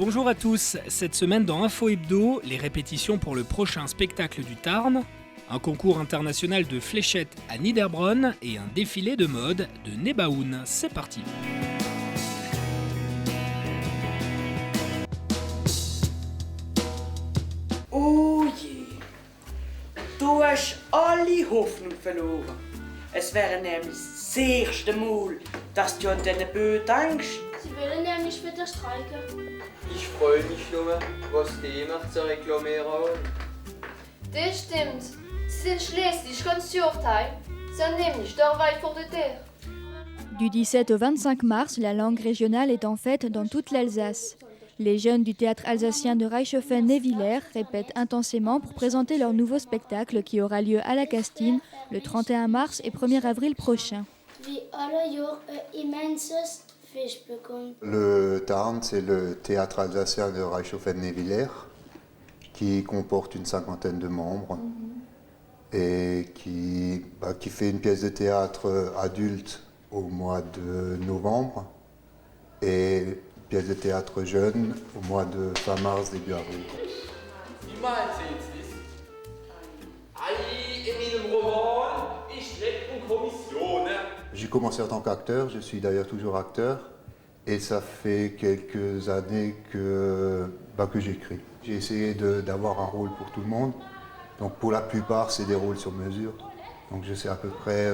Bonjour à tous, cette semaine dans Info Hebdo, les répétitions pour le prochain spectacle du Tarn, un concours international de fléchettes à Niederbronn et un défilé de mode de Nebaoun. C'est parti. Oh je, du hast alle Hoffnung verloren. Es wäre nämlich das erste Mal, dass du an deine Böe denkst. Sie wollen nämlich wieder streiken. Ich freue mich nur, was die noch zu reklamieren haben. Das stimmt. Sie sind schließlich ganz Jurteil. Sie sind nämlich da weit vor der Tür. Du 17 au 25 mars, la langue régionale est en fête dans toute l'Alsace. Les jeunes du théâtre alsacien de Reichshofen-Nevillers répètent intensément pour présenter leur nouveau spectacle qui aura lieu à la Castine le 31 mars et 1er avril prochain. Le Tarn, c'est le théâtre alsacien de Reichshofen-Nevillers qui comporte une cinquantaine de membres et qui fait une pièce de théâtre adulte au mois de novembre et une pièce de théâtre jeune au mois de fin mars, début avril. Wie meint ihr jetzt das? In meinem Roman ist Recht und Kommission. J'ai commencé en tant qu'acteur, je suis d'ailleurs toujours acteur et ça fait quelques années que j'écris. J'ai essayé d'avoir un rôle pour tout le monde, donc pour la plupart c'est des rôles sur mesure, donc je sais à peu près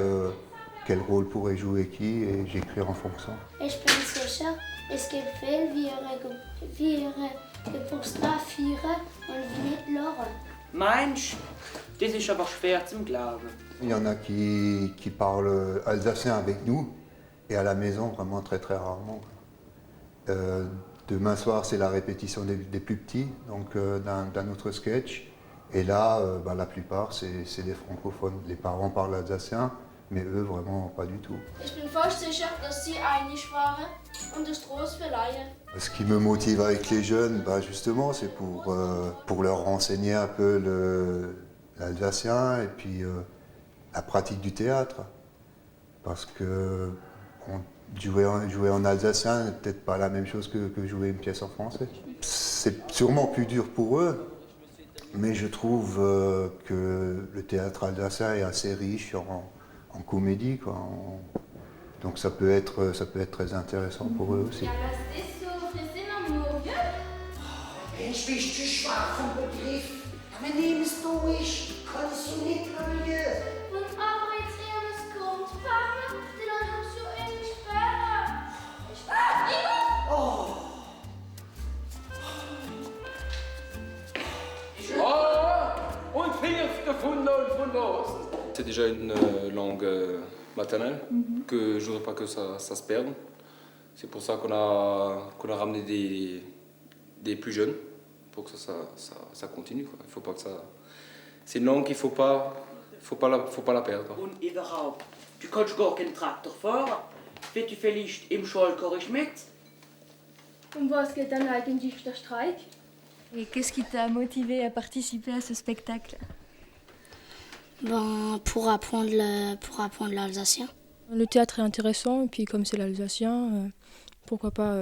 quel rôle pourrait jouer qui et j'écris en fonction. Ich bin sicher, es gibt viel wie ihre Geburtstag feiern und wie nicht lachen. Meinst du, das ist aber schwer zum Glauben. Il y en a qui parlent alsacien avec nous et à la maison vraiment très très rarement. Demain soir c'est la répétition des plus petits, donc d'un autre sketch. Et là, la plupart c'est des francophones. Les parents parlent alsacien, mais eux vraiment pas du tout. Ich bin fast sicher, dass Sie einig waren und das Trost verleihen. Ce qui me motive avec les jeunes, justement, c'est pour leur renseigner un peu l'alsacien et puis la pratique du théâtre. Parce que jouer en alsacien n'est peut-être pas la même chose que jouer une pièce en français. C'est sûrement plus dur pour eux, mais je trouve que le théâtre alsacien est assez riche en comédie, quoi. Donc ça peut être très intéressant pour eux aussi. Ja, was ist so? Wir sind am Morgen. Mensch, bist du schwach vom Begriff? Wir nehmen es durch, kannst du nicht hören. Und aber jetzt es kommt, Papa, die Leute haben so ähnlich später. Und Fingers gefunden und von los. C'est déjà une langue maternelle que je voudrais pas que ça se perde. C'est pour ça qu'on a ramené des plus jeunes pour que ça continue, quoi. Il faut pas que ça. C'est une langue qu'il faut pas la perdre. Und überhaupt, du kannst gar keinen Traktor fahren. Willst du vielleicht im Schulchor mit? Um was geht dann eigentlich der Streik? Et qu'est-ce qui t'a motivé à participer à ce spectacle? Pour apprendre l'alsacien. Le théâtre est intéressant et puis comme c'est l'alsacien, pourquoi pas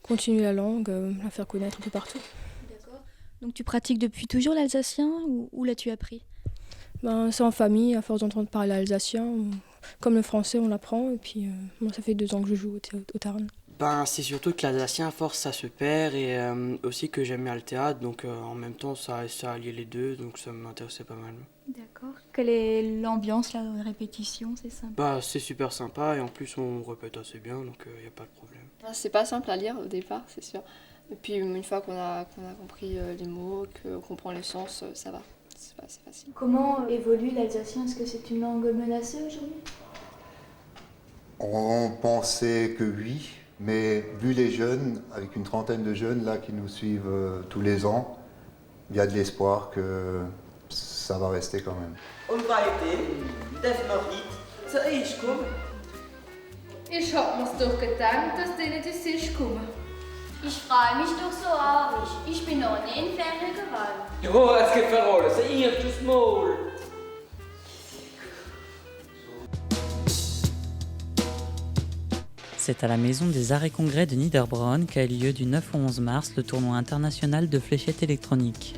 continuer la langue, la faire connaître un peu partout. D'accord. Donc tu pratiques depuis toujours l'alsacien ou où l'as-tu appris? C'est en famille, à force d'entendre parler alsacien. Comme le français, on l'apprend et puis moi ça fait 2 ans que je joue au Tarn. C'est surtout que l'alsacien, à force, ça se perd et aussi que j'aime bien le théâtre, donc en même temps, ça alliait les deux, donc ça m'intéressait pas mal. D'accord. Quelle est l'ambiance là, de répétition? C'est sympa. C'est super sympa et en plus, on répète assez bien, donc il n'y a pas de problème. C'est pas simple à lire au départ, c'est sûr. Et puis une fois qu'on a compris les mots, qu'on comprend le sens, ça va, c'est facile. Comment évolue l'alsacien? Est-ce que c'est une langue menacée aujourd'hui? On pensait que oui, mais vu les jeunes, avec une trentaine de jeunes là qui nous suivent tous les ans, il y a de l'espoir que ça va rester quand même. Und weiterhin darf noch nicht zuerst kommen. Ich hab mir's doch gedacht, dass denen das ist kommen. Ich freue mich doch so arg. Ich bin noch nie in Ferien geworden. Ja, es gibt für alles ein erstes Mal. c'est à la Maison des Arts et Congrès de Niederbronn qu'a eu lieu du 9 au 11 mars le tournoi international de fléchettes électroniques.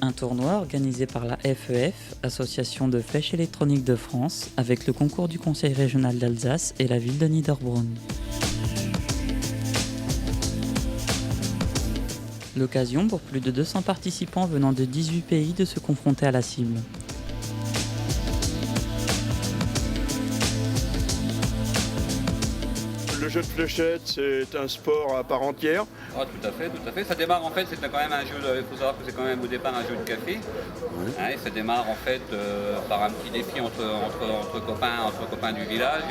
Un tournoi organisé par la FEF, Association de flèches électroniques de France, avec le concours du Conseil régional d'Alsace et la ville de Niederbronn. L'occasion pour plus de 200 participants venant de 18 pays de se confronter à la cible. Le jeu de fléchettes, c'est un sport à part entière. Ah, tout à fait. Ça démarre en fait, c'est quand même un jeu, il faut savoir que c'est quand même au départ un jeu de café. Oui. Hein, et ça démarre en fait par un petit défi entre copains du village.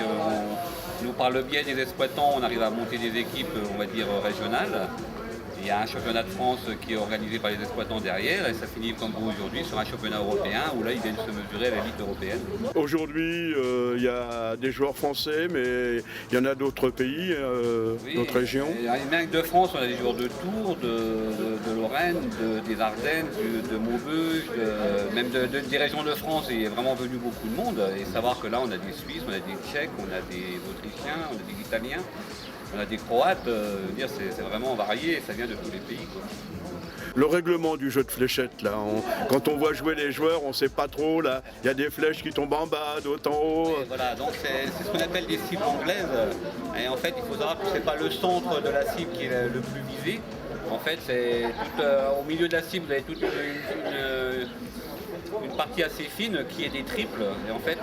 Nous, par le biais des exploitants, on arrive à monter des équipes, on va dire, régionales. Il y a un championnat de France qui est organisé par les exploitants derrière et ça finit comme vous aujourd'hui sur un championnat européen où là ils viennent se mesurer à l'élite européenne. Aujourd'hui il y a des joueurs français mais il y en a d'autres pays, d'autres régions. Même de France, on a des joueurs de Tours, de Lorraine, des Ardennes, de Maubeuge, même des régions de France. Il est vraiment venu beaucoup de monde et savoir que là on a des Suisses, on a des Tchèques, on a des Autrichiens, on a des Italiens. On a des Croates, c'est vraiment varié, ça vient de tous les pays. Quoi. Le règlement du jeu de fléchettes, là, quand on voit jouer les joueurs, on ne sait pas trop, là, il y a des flèches qui tombent en bas, d'autres en haut. Et voilà, donc c'est ce qu'on appelle des cibles anglaises. Et en fait, il faut savoir que ce n'est pas le centre de la cible qui est le plus visé. En fait, c'est au milieu de la cible, vous avez toute une partie assez fine qui est des triples. Et en fait,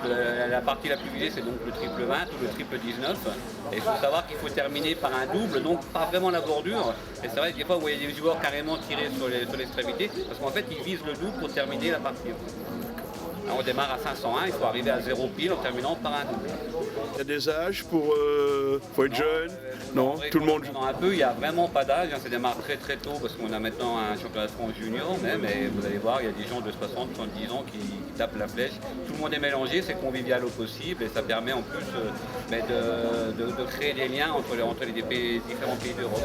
la partie la plus visée, c'est donc le triple 20 ou le triple 19. Et il faut savoir qu'il faut terminer par un double, donc pas vraiment la bordure. Et c'est vrai que des fois, vous voyez des joueurs carrément tirer sur l'extrémité, parce qu'en fait, ils visent le double pour terminer la partie. Alors, on démarre à 501, il faut arriver à 0 pile en terminant par un double. Il y a des âges faut être jeune. Non, tout le monde. Un peu, il n'y a vraiment pas d'âge, ça démarre très très tôt parce qu'on a maintenant un championnat de France junior même et vous allez voir, il y a des gens de 60, 70 ans qui tapent la flèche. Tout le monde est mélangé, c'est convivial au possible et ça permet en plus de créer des liens entre les différents pays d'Europe.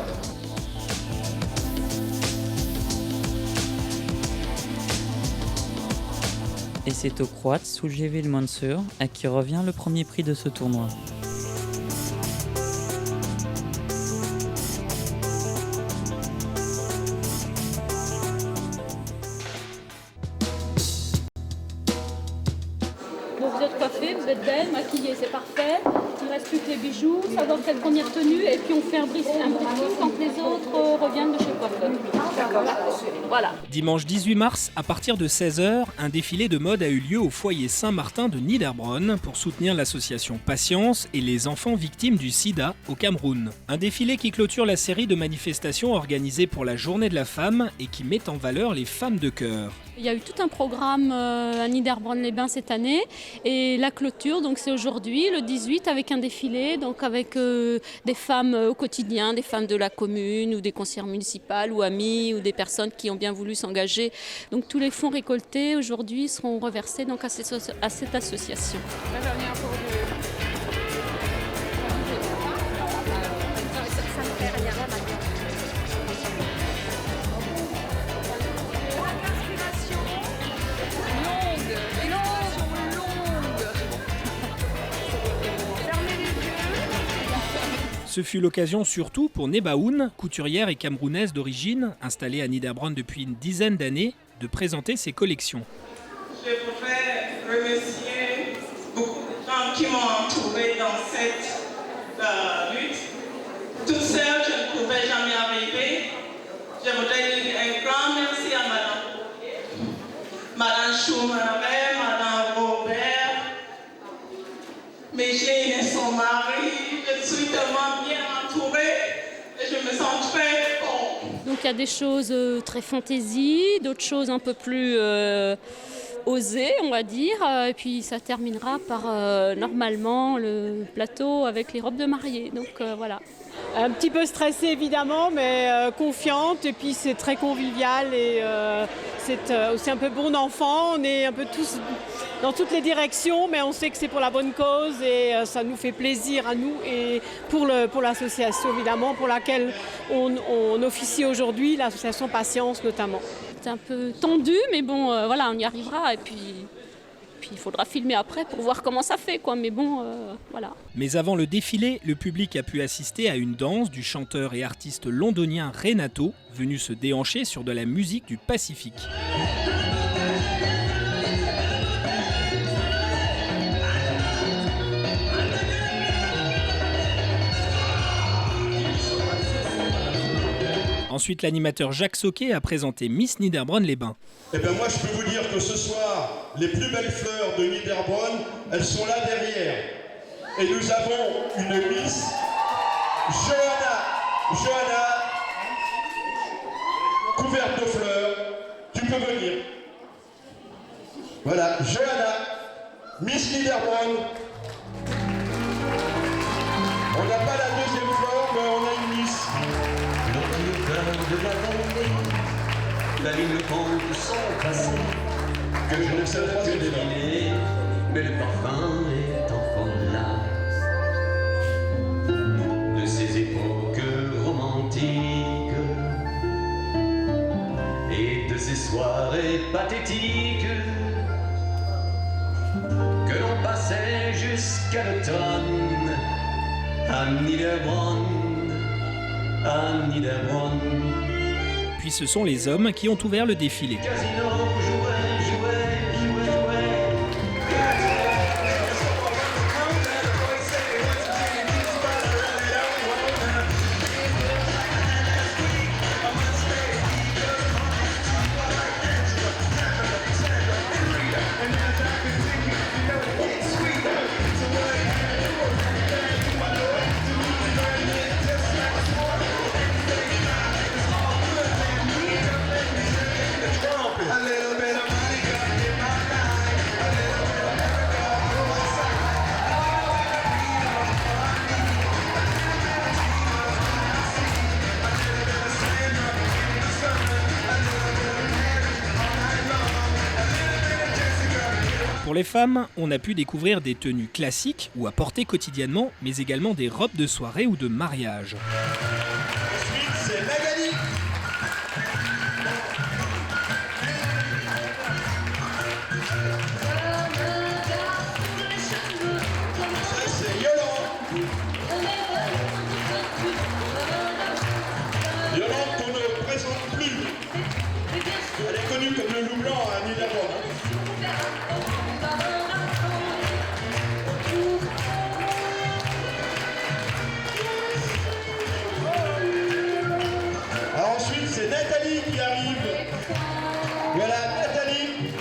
Et c'est au Croate Suljevic Mansur à qui revient le premier prix de ce tournoi. Vous êtes coiffée, vous êtes belle, maquillée, c'est parfait. Il ne reste plus que les bijoux, ça doit être première tenue et puis on fait un briefing quand les autres reviennent de chez le coiffeur. Voilà. Dimanche 18 mars, à partir de 16h, un défilé de mode a eu lieu au foyer Saint-Martin de Niederbronn pour soutenir l'association Patience et les enfants victimes du sida au Cameroun. Un défilé qui clôture la série de manifestations organisées pour la Journée de la femme et qui met en valeur les femmes de cœur. Il y a eu tout un programme à Niederbronn-les-Bains cette année et la clôture, donc c'est aujourd'hui, le 18, avec un défilé, donc avec des femmes au quotidien, des femmes de la commune ou des conseillères municipales ou amies ou des personnes qui ont bien voulu s'engager. Donc tous les fonds récoltés aujourd'hui seront reversés donc, à cette association. Ce fut l'occasion surtout pour Nebaoun, couturière et camerounaise d'origine, installée à Niederbronn depuis une dizaine d'années, de présenter ses collections. Je voudrais remercier beaucoup de gens qui m'ont entouré dans cette lutte. Toute seule, je ne pouvais jamais arriver. Je voudrais dire un grand merci à Madame Schumacher, Madame Robert, Micheline et son mari. Je suis tellement bien entourée et je me sens très forte. Donc il y a des choses très fantaisie, d'autres choses un peu plus osées, on va dire. Et puis ça terminera par normalement le plateau avec les robes de mariée. Donc voilà. Un petit peu stressée évidemment, mais confiante. Et puis c'est très convivial et c'est aussi un peu bon enfant. On est un peu tous dans toutes les directions, mais on sait que c'est pour la bonne cause et ça nous fait plaisir à nous et pour l'association évidemment, pour laquelle on officie aujourd'hui, l'association Patience notamment. C'est un peu tendu, mais bon, voilà, on y arrivera et puis puis il faudra filmer après pour voir comment ça fait, quoi. Mais bon, voilà. Mais avant le défilé, le public a pu assister à une danse du chanteur et artiste londonien Renato, venu se déhancher sur de la musique du Pacifique. Ensuite, l'animateur Jacques Sauquet a présenté Miss Niederbronn-les-Bains. Eh bien moi, je peux vous dire que ce soir, les plus belles fleurs de Niederbronn, elles sont là derrière. Et nous avons une Miss, Johanna, couverte de fleurs. Tu peux venir. Voilà, Johanna, Miss Niederbronn. On n'a pas la deuxième fleur, mais on a une Miss. De la Vendée, la ligne compte son passé, que je ne sais pas deviner, mais le parfum est encore là. De ces époques romantiques et de ces soirées pathétiques que l'on passait jusqu'à l'automne à Niederbronn. Puis ce sont les hommes qui ont ouvert le défilé. Pour les femmes, on a pu découvrir des tenues classiques ou à porter quotidiennement, mais également des robes de soirée ou de mariage. Ensuite, c'est Magali. Ça, c'est Yolande. Yolande qu'on ne présente plus. Elle est connue comme le loup blanc à Niederbronn. Ensuite, c'est Nathalie qui arrive. Voilà, Nathalie.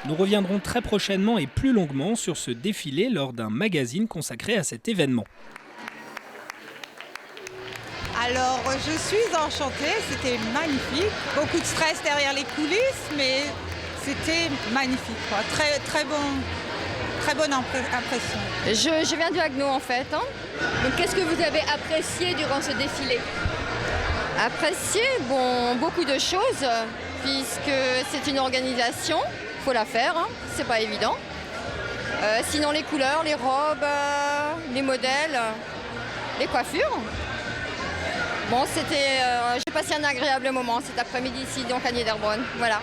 Nous reviendrons très prochainement et plus longuement sur ce défilé lors d'un magazine consacré à cet événement. Alors, je suis enchantée, c'était magnifique. Beaucoup de stress derrière les coulisses, mais c'était magnifique, quoi. Très bonne impression. Je viens du Haguenau en fait. Donc qu'est-ce que vous avez apprécié durant ce défilé? Apprécié, bon, beaucoup de choses, puisque c'est une organisation, il faut la faire, c'est pas évident. Sinon les couleurs, les robes, les modèles, les coiffures. Bon, j'ai passé un agréable moment cet après-midi ici, donc à Niederbronn, voilà.